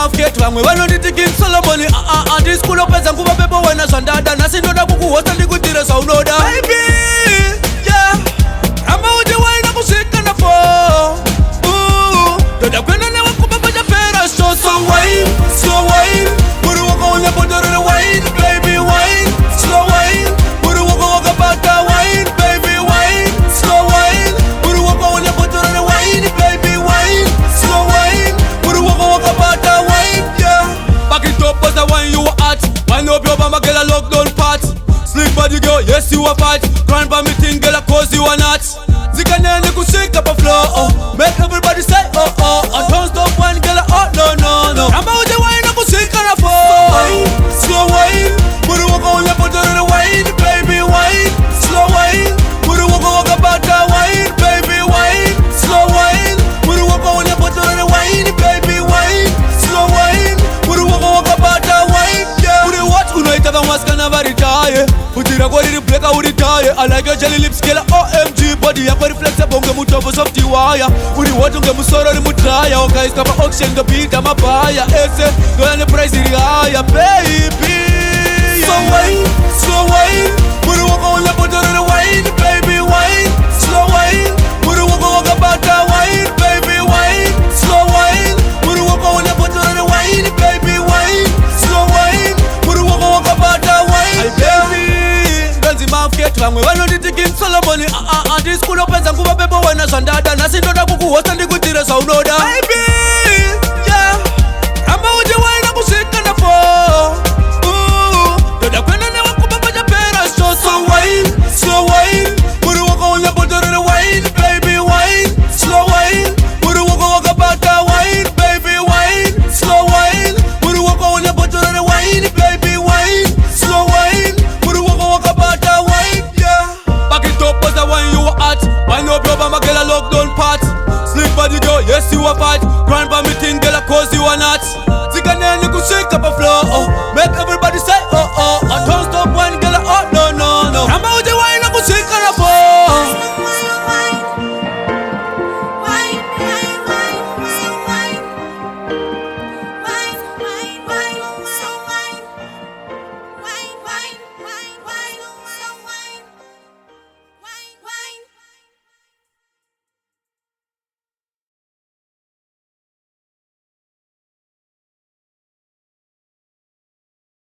mafket vamwe vanonditi King Solomon. Andisi kunopedza nguva pepo wena zvandada. Nhasi ndoda kukuhosta ndikuitire zvaunoda. Baby, yeah, ramba uchiwaina kusvika ndafo. Ndoda kuenda newe kubaba chapera show. So wine, slow wine, muri waka unyapotorere wine, baby wine, slow wine, muri waka bata wine, baby wine, slow wine, muri waka unyapotorere wine, baby wine, slow wine, muri waka bata wine, yeah. Back it up was the wine you were at. Wine up your mama girl a lockdown part. Slick body girl, yes you a fight. Grind by me thing girl, cause you are not. Zikanene kushake up a floor, make everybody say oh oh. And don't stop one girl, oh no no no. Ramba uje wine na kushika na fo. Slow wine, muri waka unyapotorere wine, baby wine, slow wine, muri waka bata wine, baby wine, slow wine, muri waka unyapotorere wine, baby wine, slow wine, muri waka bata wine, yeah. Muri what unaita vamaskana varitaye, utira kwa liri bleka uritaye. I like your jelly lips killer OMG, body yako reflexible unge mutobo softy wire. Uri what unge musoro ni mutraya, oka iskapa auction the beat ama baya. Ese doya ne price iri higher, baby. Slow wine, muri waka unyapotorere wine, baby wine, slow wine, muri waka bata wine, baby wine, slow wine, muri waka unyapotorere wine, baby wine, slow wine, muri waka bata wine, baby. Ganzi mafket vamwe vanonditi King Solomon. Andisi kunopedza nguva pepo wena zvandada. Nhasi ndoda kukuhosta ndikuitire zvaunoda. Baby, yeah, ramba uchiwaina kusvika ndafo. Ndoda kuenda newe kubaba chapera show. So wine, slow wine, muri waka unyapotorere wine, baby wine, slow wine, muri waka bata wine, baby wine, slow wine, muri waka unyapotorere wine, baby wine, slow wine, muri waka bata wine, yeah. Back it up was the wine you were at. Wine up your mama girl a lockdown part. Slick body girl, yes you a fight. Grind by me thing.